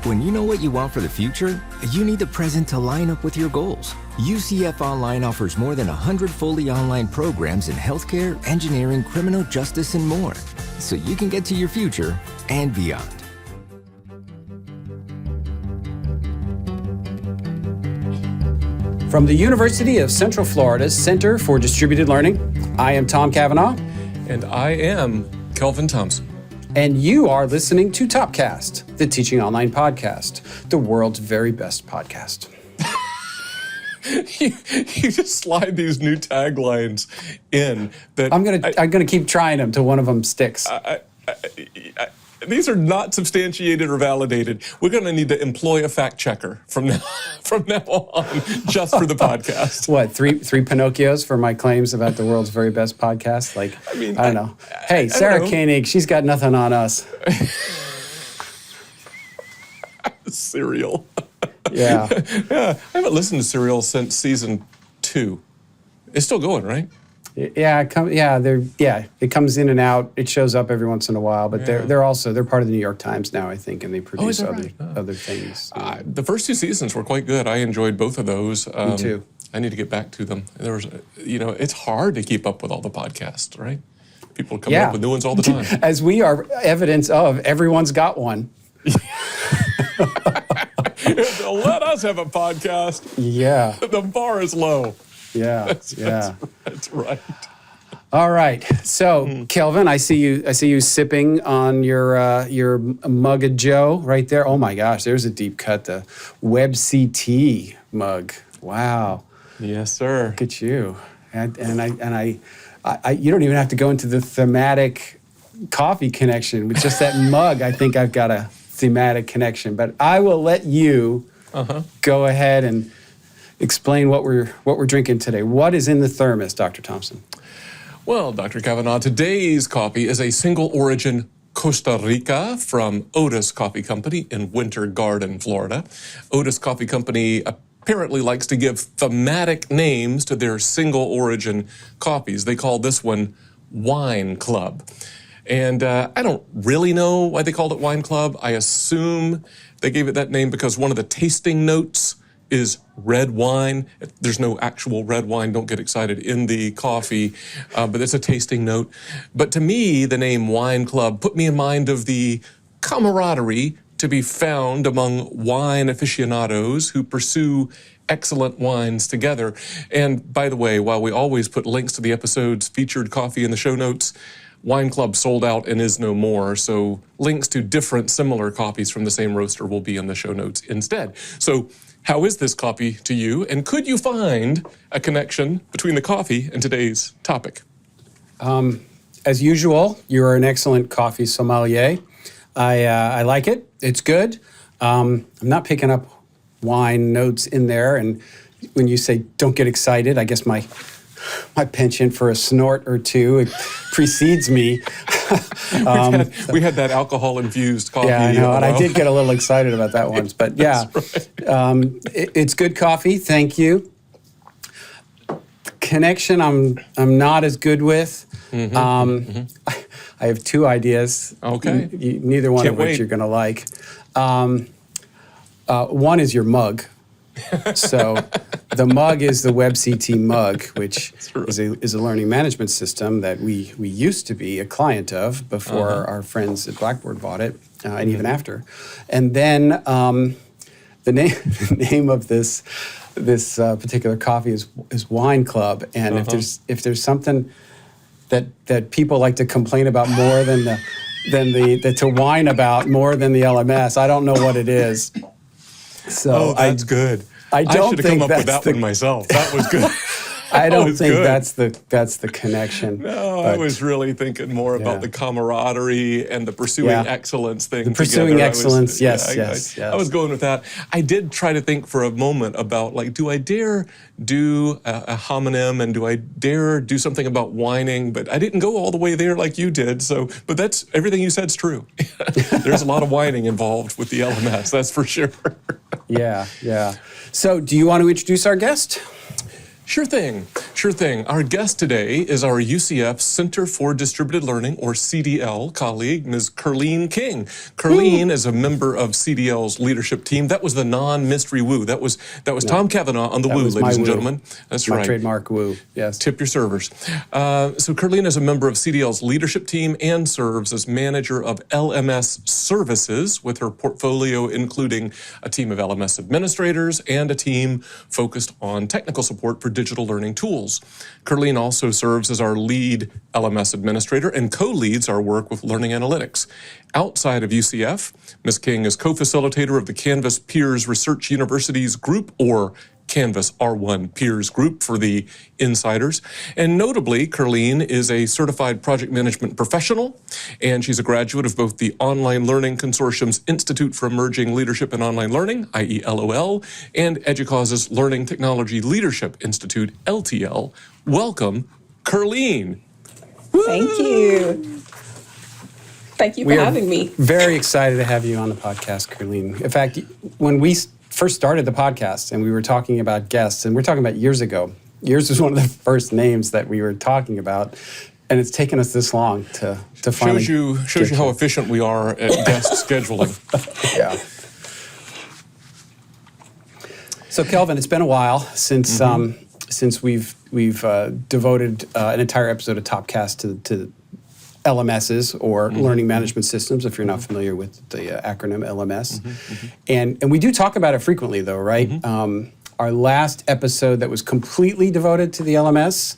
When you know what you want for the future, you need the present to line up with your goals. UCF Online offers more than 100 fully online programs in healthcare, engineering, criminal justice, and more, so you can get to your future and beyond. From the University of Central Florida's Center for Distributed Learning, I am Tom Cavanaugh. And I am Kelvin Thompson. And you are listening to Topcast, the teaching online podcast, the world's very best podcast. you just slide these new taglines in that I'm gonna keep trying them till one of them sticks. These are not substantiated or validated. We're going to need to employ a fact checker from now on, just for the podcast. What, three Pinocchios for my claims about the world's very best podcast? I don't know. Hey, Sarah Koenig, she's got nothing on us. Serial. Yeah. Yeah. I haven't listened to Serial since season 2. It's still going, right? Yeah, it comes in and out. It shows up every once in a while, but they're part of the New York Times now, I think, and they produce other things. The first 2 seasons were quite good. I enjoyed both of those. Me too. I need to get back to them. It's hard to keep up with all the podcasts, right? People come up with new ones all the time. As we are evidence of, everyone's got one. Let us have a podcast. Yeah. The bar is low. Yeah, that's right. All right. So, Kelvin, I see you sipping on your mug of Joe right there. Oh my gosh, there's a deep cut. The WebCT mug. Wow. Yes, sir. Look at you. And I you don't even have to go into the thematic coffee connection with just that mug. I think I've got a thematic connection, but I will let you go ahead and explain what we're drinking today. What is in the thermos, Dr. Thompson? Well, Dr. Cavanaugh, today's coffee is a single origin Costa Rica from Otis Coffee Company in Winter Garden, Florida. Otis Coffee Company apparently likes to give thematic names to their single origin coffees. They call this one Wine Club. And I don't really know why they called it Wine Club. I assume they gave it that name because one of the tasting notes is red wine. There's no actual red wine, don't get excited, in the coffee, but it's a tasting note. But to me, the name Wine Club put me in mind of the camaraderie to be found among wine aficionados who pursue excellent wines together. And by the way, while we always put links to the episode's featured coffee in the show notes, Wine Club sold out and is no more, so links to different similar coffees from the same roaster will be in the show notes instead. So how is this coffee to you, and could you find a connection between the coffee and today's topic? As usual, you're an excellent coffee sommelier. I like it. It's good. I'm not picking up wine notes in there, and when you say don't get excited, I guess my penchant for a snort or two, it precedes me. We had that alcohol-infused coffee. Yeah, I know, and I did get a little excited about that once. But yeah, right. It's good coffee. Thank you. Connection, I'm not as good with. I have 2 ideas. Okay. Neither one of which you're going to like. One is your mug. So the mug is the WebCT mug, which is a learning management system that we used to be a client of before our friends at Blackboard bought it, and even after. And then the name of this particular coffee is Wine Club. And if there's something that people like to complain about more than to whine about more than the LMS, I don't know what it is. So that's good. I should have come up with that one myself. That was good. I don't think that's the connection. No, I was really thinking more about the camaraderie and the pursuing excellence thing. The pursuing excellence, yes. I was going with that. I did try to think for a moment about, do I dare do a homonym, and do I dare do something about whining? But I didn't go all the way there like you did. But that's everything you said's true. There's a lot of whining involved with the LMS, that's for sure. Yeah. So do you want to introduce our guest? Sure thing. Sure thing. Our guest today is our UCF Center for Distributed Learning, or CDL, colleague, Ms. Kerlene King. Kerlene is a member of CDL's leadership team. That was the non-mystery woo. That was Tom Cavanaugh on the woo, ladies and gentlemen. That's my right. trademark woo, yes. Tip your servers. So Kerlene is a member of CDL's leadership team and serves as manager of LMS services, with her portfolio including a team of LMS administrators and a team focused on technical support for digital learning tools. Kerlene also serves as our lead LMS administrator and co-leads our work with learning analytics. Outside of UCF, Ms. King is co-facilitator of the Canvas Peers Research Universities Group, or Canvas R1 Peers Group for the insiders. And notably, Kerlene is a certified project management professional, and she's a graduate of both the Online Learning Consortium's Institute for Emerging Leadership in Online Learning, i.e. LOL, and EDUCAUSE's Learning Technology Leadership Institute, LTL. Welcome, Kerlene. Thank you. Thank you for having me. Very excited to have you on the podcast, Kerlene. In fact, when we first started the podcast and we were talking about guests, and we're talking about years ago, yours was one of the first names that we were talking about, and it's taken us this long to finally shows you how efficient we are at guest scheduling. Yeah. So Kelvin, it's been a while since we've devoted an entire episode of Topcast to LMSs, or learning management systems, if you're not familiar with the acronym LMS. And we do talk about it frequently, though, right? Our last episode that was completely devoted to the LMS,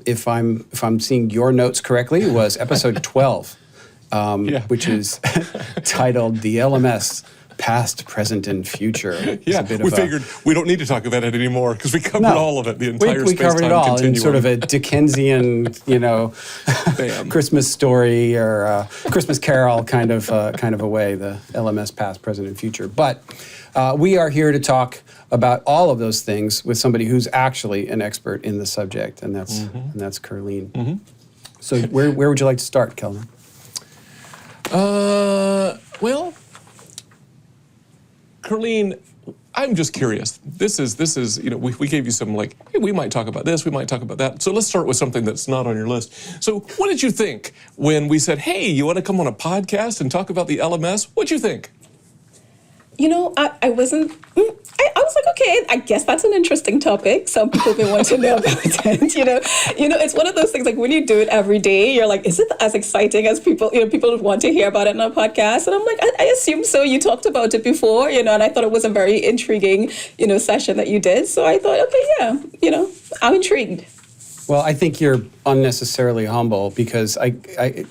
if I'm seeing your notes correctly, was episode 12, which is titled "The LMS." Past, present, and future. Yeah, we figured we don't need to talk about it anymore because we covered all of it, the entire we covered it all continuum. in sort of a Dickensian, Christmas story or Christmas Carol kind of a way, the LMS past, present, and future. But we are here to talk about all of those things with somebody who's actually an expert in the subject, and that's Kerlene. So where would you like to start, Kelvin? Well, Kerlene, I'm just curious. This is, we gave you some hey, we might talk about this, we might talk about that. So let's start with something that's not on your list. So what did you think when we said, hey, you want to come on a podcast and talk about the LMS? What'd you think? I wasn't, I was like, okay, I guess that's an interesting topic. Some people may want to know about it. It's one of those things, like when you do it every day, you're like, is it as exciting as people would want to hear about it on a podcast? And I'm like, I assume so. You talked about it before, and I thought it was a very intriguing, session that you did. So I thought, okay, yeah, I'm intrigued. Well, I think you're unnecessarily humble because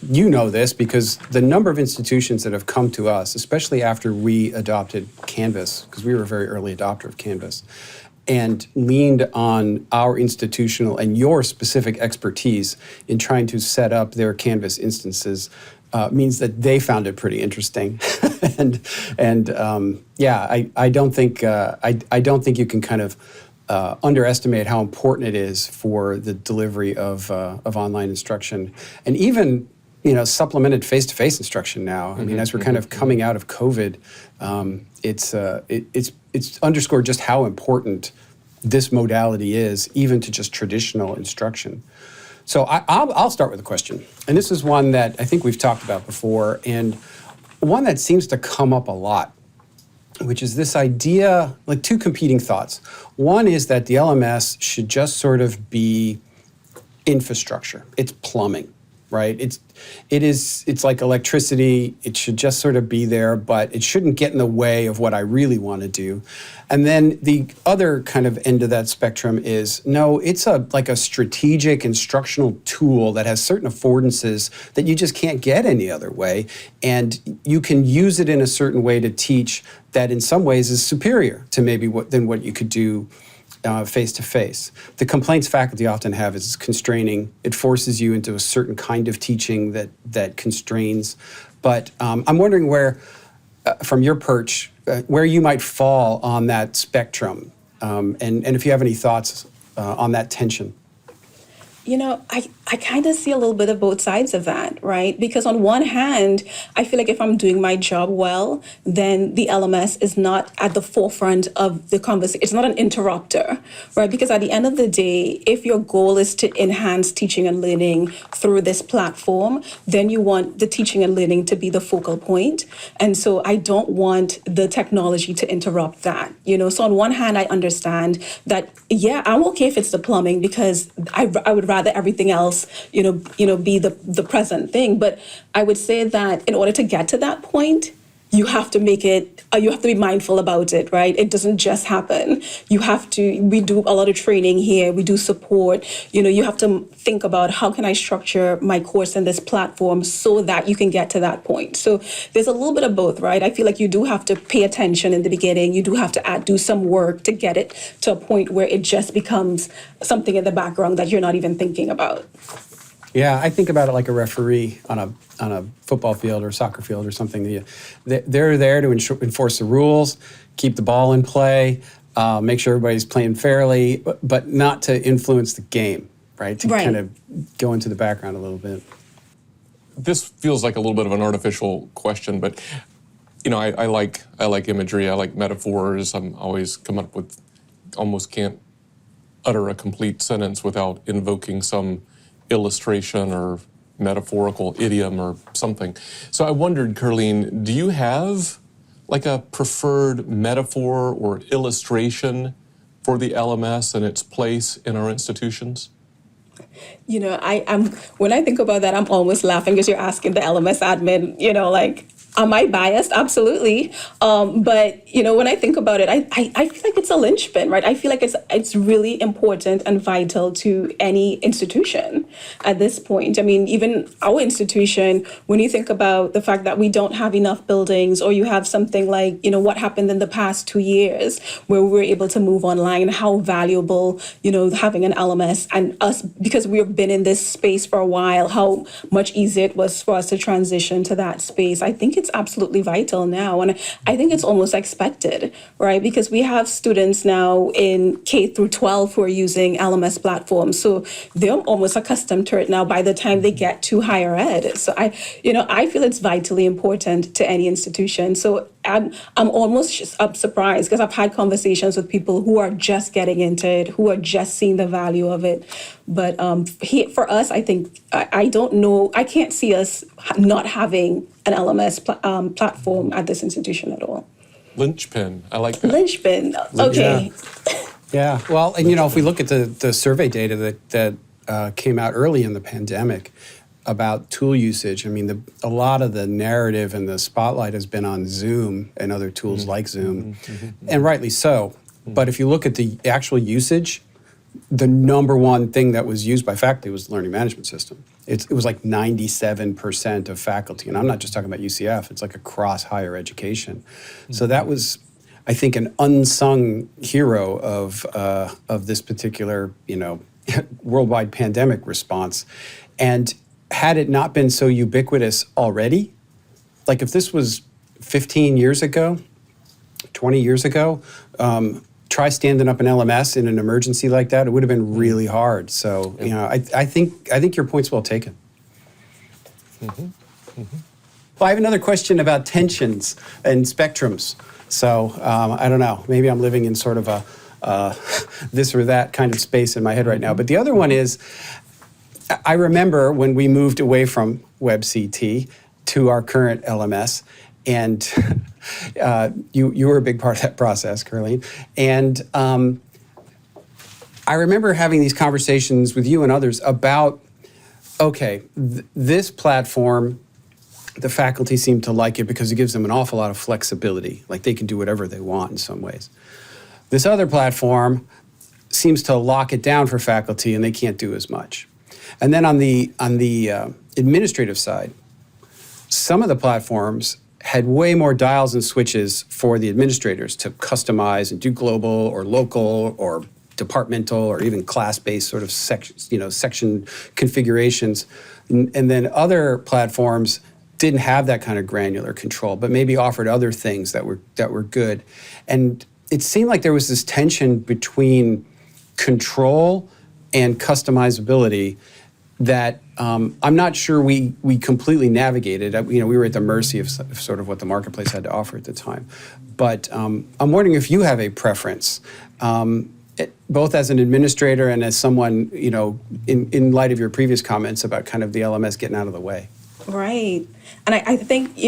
you know this, because the number of institutions that have come to us, especially after we adopted Canvas, because we were a very early adopter of Canvas, and leaned on our institutional and your specific expertise in trying to set up their Canvas instances, means that they found it pretty interesting. I don't think you can kind of underestimate how important it is for the delivery of online instruction, and even supplemented face-to-face instruction now. I mean, as we're kind of coming out of COVID, it's underscored just how important this modality is, even to just traditional instruction. So I'll start with a question, and this is one that I think we've talked about before, and one that seems to come up a lot, which is this idea, like two competing thoughts. One is that the LMS should just sort of be infrastructure. It's plumbing, right? It's like electricity. It should just sort of be there, but it shouldn't get in the way of what I really want to do. And then the other kind of end of that spectrum is, no, it's like a strategic instructional tool that has certain affordances that you just can't get any other way. And you can use it in a certain way to teach that in some ways is superior to maybe than what you could do face-to-face. The complaints faculty often have is constraining. It forces you into a certain kind of teaching that constrains. But I'm wondering where, from your perch, where you might fall on that spectrum, and if you have any thoughts on that tension. I I kind of see a little bit of both sides of that, right? Because on one hand, I feel like if I'm doing my job well, then the LMS is not at the forefront of the conversation. It's not an interrupter, right? Because at the end of the day, if your goal is to enhance teaching and learning through this platform, then you want the teaching and learning to be the focal point. And so I don't want the technology to interrupt that, you know? So on one hand, I understand that, yeah, I'm okay if it's the plumbing because I would rather everything else, be the present thing. But I would say that in order to get to that point, you have to make it, you have to be mindful about it, right? It doesn't just happen. We do a lot of training here, we do support, you have to think about how can I structure my course in this platform so that you can get to that point. So there's a little bit of both, right? I feel like you do have to pay attention in the beginning. You do have to do some work to get it to a point where it just becomes something in the background that you're not even thinking about. Yeah, I think about it like a referee on a football field or soccer field or something. They're there to enforce the rules, keep the ball in play, make sure everybody's playing fairly, but not to influence the game, right? To kind of go into the background a little bit. This feels like a little bit of an artificial question, but I like imagery. I like metaphors. I'm always come up with, almost can't utter a complete sentence without invoking some illustration or metaphorical idiom or something. So I wondered, Kerlene, do you have like a preferred metaphor or illustration for the LMS and its place in our institutions? I'm when I think about that, I'm almost laughing because you're asking the LMS admin, am I biased? Absolutely. But when I think about it, I feel like it's a linchpin, right? I feel like it's really important and vital to any institution at this point. I mean, even our institution, when you think about the fact that we don't have enough buildings, or you have something like, what happened in the past 2 years where we were able to move online, how valuable, having an LMS and us, because we've been in this space for a while, how much easier it was for us to transition to that space. I think it's absolutely vital now. And I think it's almost expected, right? Because we have students now in K through 12 who are using LMS platforms. So they're almost accustomed to it now by the time they get to higher ed. So I feel it's vitally important to any institution. So I'm almost surprised because I've had conversations with people who are just getting into it, who are just seeing the value of it. But for us, I think, I don't know, I can't see us not having an LMS platform at this institution at all. Linchpin, I like that. Linchpin, okay. Yeah, well, and if we look at the survey data that came out early in the pandemic about tool usage, I mean, a lot of the narrative and the spotlight has been on Zoom and other tools like Zoom, and rightly so. But if you look at the actual usage, the number one thing that was used by faculty was the learning management system. It was like 97% of faculty, and I'm not just talking about UCF, it's like across higher education. So that was, I think, an unsung hero of this particular, worldwide pandemic response. And had it not been so ubiquitous already, like if this was 15 years ago, 20 years ago, try standing up an LMS in an emergency like that, it would have been really hard. So, I think your point's well taken. Well, I have another question about tensions and spectrums. So, I don't know, maybe I'm living in sort of a this or that kind of space in my head right now. But the other one is, I remember when we moved away from WebCT to our current LMS, and you were a big part of that process, Kerlene. And I remember having these conversations with you and others about, okay, this platform, the faculty seem to like it because it gives them an awful lot of flexibility, like they can do whatever they want in some ways. This other platform seems to lock it down for faculty and they can't do as much. And then on the administrative side, some of the platforms had way more dials and switches for the administrators to customize and do global or local or departmental or even class-based sort of section configurations. And then other platforms didn't have that kind of granular control, but maybe offered other things that were good. And it seemed like there was this tension between control and customizability that I'm not sure we completely navigated. We were at the mercy of sort of what the marketplace had to offer at the time. But I'm wondering if you have a preference, both as an administrator and as someone, in light of your previous comments about kind of the LMS getting out of the way. Right. And I think,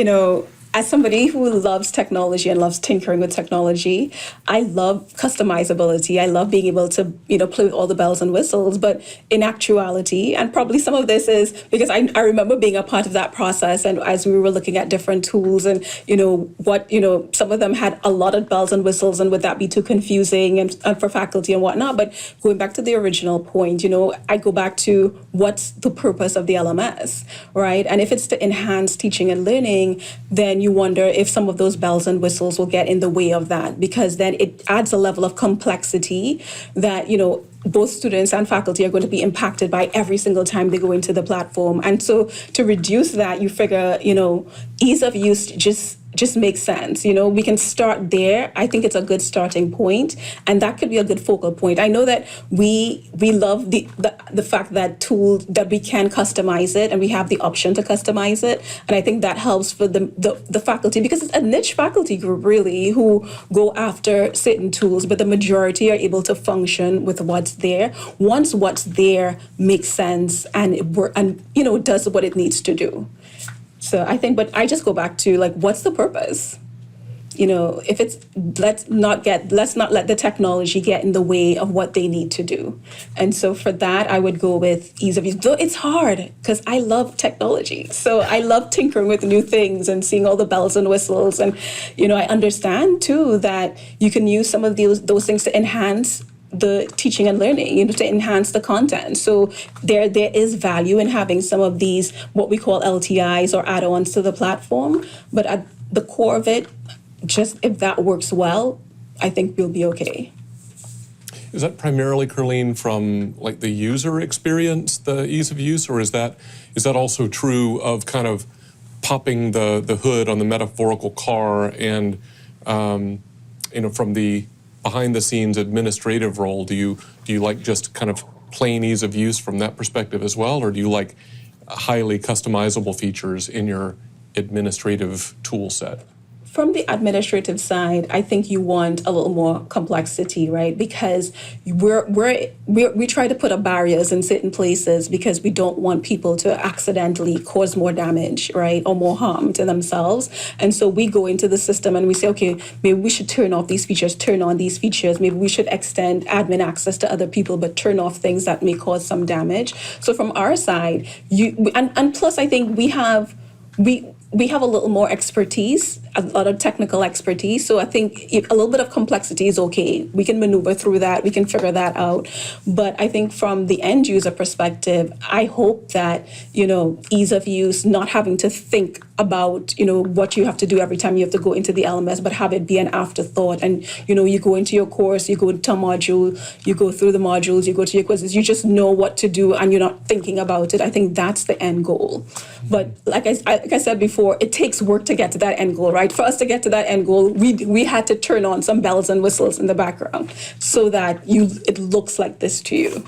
as somebody who loves technology and loves tinkering with technology, I love customizability. I love being able to, play with all the bells and whistles. But in actuality, and probably some of this is because I remember being a part of that process, and as we were looking at different tools and, some of them had a lot of bells and whistles, and would that be too confusing and for faculty and whatnot? But going back to the original point, I go back to what's the purpose of the LMS, right? And if it's to enhance teaching and learning, then you wonder if some of those bells and whistles will get in the way of that, because then it adds a level of complexity that, both students and faculty are going to be impacted by every single time they go into the platform. And so to reduce that, you figure, ease of use just makes sense. We can start there. I think it's a good starting point, and that could be a good focal point. I know that we love the fact that we can customize it, and we have the option to customize it. And I think that helps for the faculty, because it's a niche faculty group really who go after certain tools, but the majority are able to function with what's there once what's there makes sense and does what it needs to do. So I think, but I just go back to what's the purpose? If it's let's not let the technology get in the way of what they need to do. And so for that, I would go with ease of use. Though it's hard because I love technology, so I love tinkering with new things and seeing all the bells and whistles. And I understand too that you can use some of those things to enhance the teaching and learning, to enhance the content. So there is value in having some of these, what we call LTIs or add-ons to the platform. But at the core of it, just if that works well, I think we'll be okay. Is that primarily, Kerlene, from the user experience, the ease of use, or is that also true of kind of popping the hood on the metaphorical car and from the behind the scenes administrative role? Do you like just kind of plain ease of use from that perspective as well, or do you like highly customizable features in your administrative tool set? From the administrative side, I think you want a little more complexity, right? Because we try to put up barriers in certain places because we don't want people to accidentally cause more damage, right, or more harm to themselves. And so we go into the system and we say, okay, maybe we should turn off these features, turn on these features. Maybe we should extend admin access to other people, but turn off things that may cause some damage. So from our side, and plus, I think we have a little more expertise, a lot of technical expertise. So I think a little bit of complexity is okay. We can maneuver through that. We can figure that out. But I think from the end user perspective, I hope that, ease of use, not having to think about, what you have to do every time you have to go into the LMS, but have it be an afterthought. And, you go into your course, you go to a module, you go through the modules, you go to your quizzes, you just know what to do and you're not thinking about it. I think that's the end goal. But like I said before, it takes work to get to that end goal, right? For us to get to that end goal, we had to turn on some bells and whistles in the background so that it looks like this to you.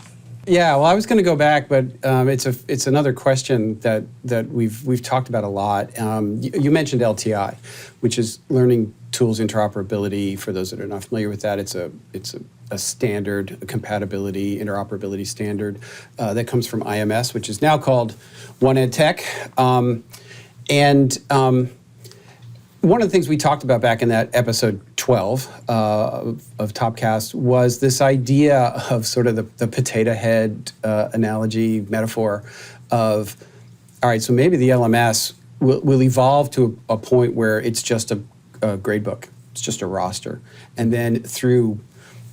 Yeah, well, I was going to go back, but it's another question that we've talked about a lot. You mentioned LTI, which is Learning Tools Interoperability. For those that are not familiar with that, it's a standard, a compatibility, interoperability standard that comes from IMS, which is now called One Ed Tech. One of the things we talked about back in that episode 12 of Topcast was this idea of sort of the potato head analogy, metaphor of, all right, so maybe the LMS will evolve to a point where it's just a gradebook, it's just a roster. And then through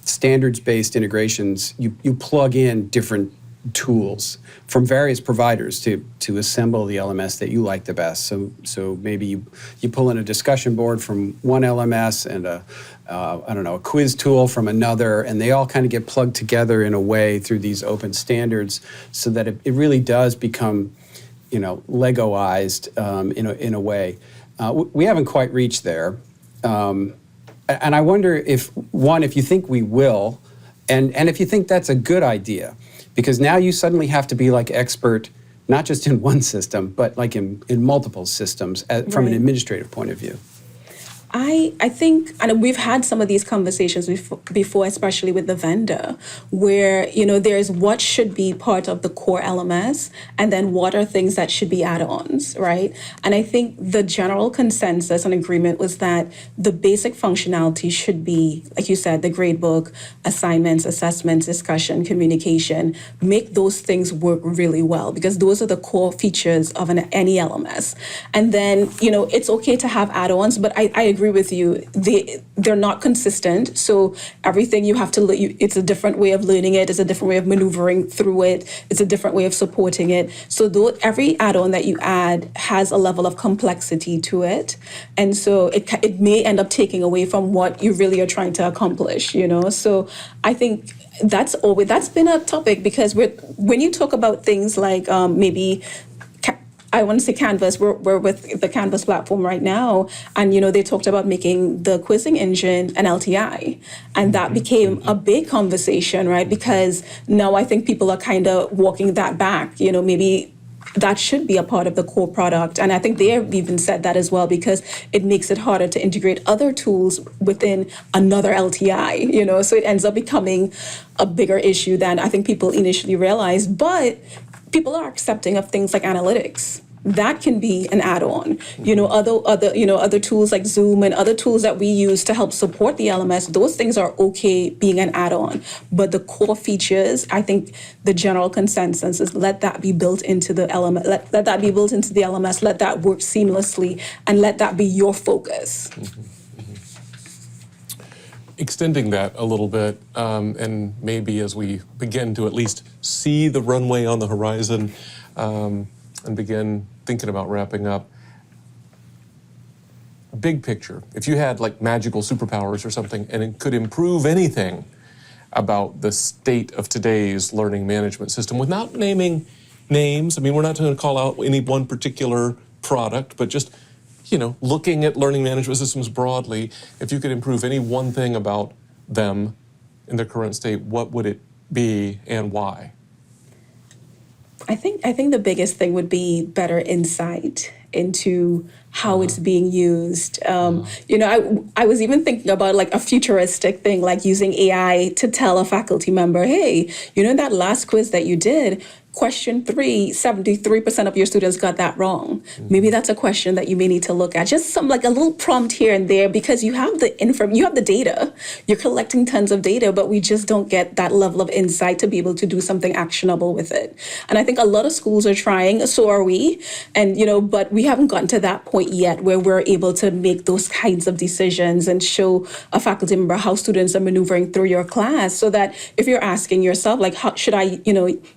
standards-based integrations, you plug in different tools from various providers to assemble the LMS that you like the best. So maybe you pull in a discussion board from one LMS and a quiz tool from another, and they all kind of get plugged together in a way through these open standards so that it really does become, Legoized in a way. We haven't quite reached there. And I wonder if you think we will, and if you think that's a good idea. because now you suddenly have to be like expert, not just in one system, but like in multiple systems from an Right. administrative point of view. I think, and we've had some of these conversations before, especially with the vendor, where, there's what should be part of the core LMS, and then what are things that should be add-ons, right? And I think the general consensus and agreement was that the basic functionality should be, like you said, the gradebook, assignments, assessments, discussion, communication, make those things work really well, because those are the core features of any LMS. And then, it's okay to have add-ons, but I agree with you. They're not consistent. So everything you have to, it's a different way of learning it. It's a different way of maneuvering through it. It's a different way of supporting it. So every add-on that you add has a level of complexity to it. And so it may end up taking away from what you really are trying to accomplish, So I think that's been a topic, because when you talk about things like maybe I want to say Canvas, we're with the Canvas platform right now, and they talked about making the quizzing engine an LTI, and that became a big conversation, right? Because now I think people are kind of walking that back, maybe that should be a part of the core product. And I think they have even said that as well, because it makes it harder to integrate other tools within another LTI, so it ends up becoming a bigger issue than I think people initially realized. But people are accepting of things like analytics. That can be an add-on. Other tools like Zoom and other tools that we use to help support the LMS, those things are okay being an add-on. But the core features, I think the general consensus is let that be built into the LMS, let that be built into the LMS, let that work seamlessly, and let that be your focus. Extending that a little bit, and maybe as we begin to at least see the runway on the horizon, and begin thinking about wrapping up, big picture, if you had like magical superpowers or something and it could improve anything about the state of today's learning management system, without naming names, I mean, we're not going to call out any one particular product, but just looking at learning management systems broadly, if you could improve any one thing about them in their current state, what would it be and why? I think the biggest thing would be better insight into how it's being used. I was even thinking about like a futuristic thing, like using AI to tell a faculty member, hey, that last quiz that you did, question 3, 73% of your students got that wrong. Maybe that's a question that you may need to look at. Just some like a little prompt here and there, because you have you have the data. You're collecting tons of data, but we just don't get that level of insight to be able to do something actionable with it. And I think a lot of schools are trying, so are we. And but we haven't gotten to that point yet where we're able to make those kinds of decisions and show a faculty member how students are maneuvering through your class, so that if you're asking yourself, like, how should I,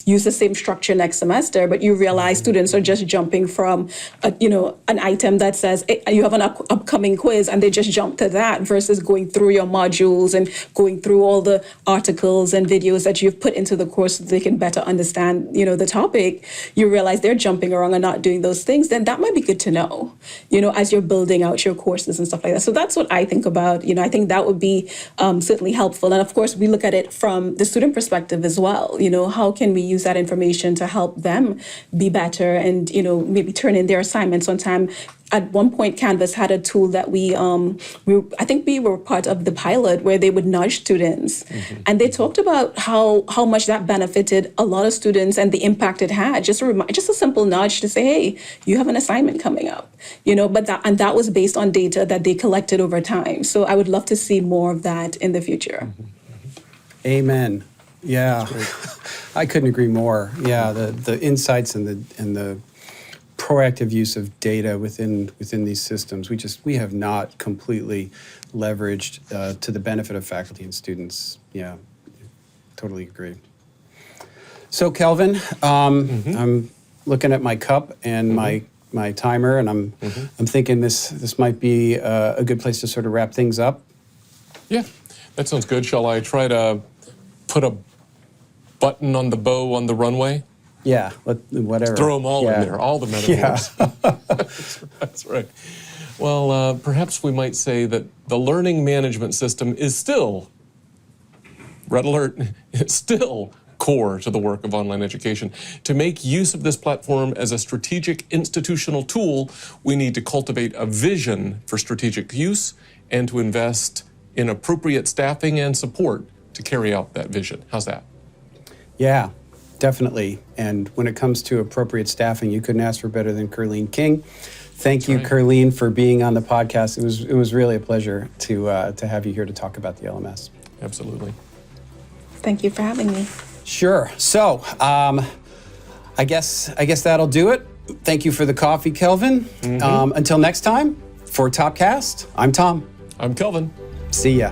use the same structure next semester, but you realize students are just jumping from, an item that says you have an upcoming quiz, and they just jump to that versus going through your modules and going through all the articles and videos that you've put into the course so they can better understand, the topic. You realize they're jumping around and not doing those things. Then that might be good to know, as you're building out your courses and stuff like that. So that's what I think about. I think that would be certainly helpful. And of course, we look at it from the student perspective as well. How can we use that information to help them be better and, maybe turn in their assignments on time. At one point, Canvas had a tool that I think we were part of the pilot where they would nudge students. And they talked about how much that benefited a lot of students and the impact it had. Just a simple nudge to say, hey, you have an assignment coming up, but that was based on data that they collected over time. So I would love to see more of that in the future. Amen. Yeah, I couldn't agree more. Yeah, the insights and the proactive use of data within these systems, we have not completely leveraged to the benefit of faculty and students. Yeah, totally agree. So Kelvin, I'm looking at my cup and my timer, and I'm thinking this might be a good place to sort of wrap things up. Yeah, that sounds good. Shall I try to put a button on the bow on the runway? Yeah, whatever. Throw them all in there, all the metaphors. Yeah. That's right. Well, perhaps we might say that the learning management system is still, red alert, it's still core to the work of online education. To make use of this platform as a strategic institutional tool, we need to cultivate a vision for strategic use and to invest in appropriate staffing and support to carry out that vision. How's that? Yeah, definitely. And when it comes to appropriate staffing, you couldn't ask for better than Kerlene King. Thank you, Kerlene, for being on the podcast. It was really a pleasure to have you here to talk about the LMS. Absolutely. Thank you for having me. Sure. So, I guess that'll do it. Thank you for the coffee, Kelvin. Until next time, for Topcast, I'm Tom. I'm Kelvin. See ya.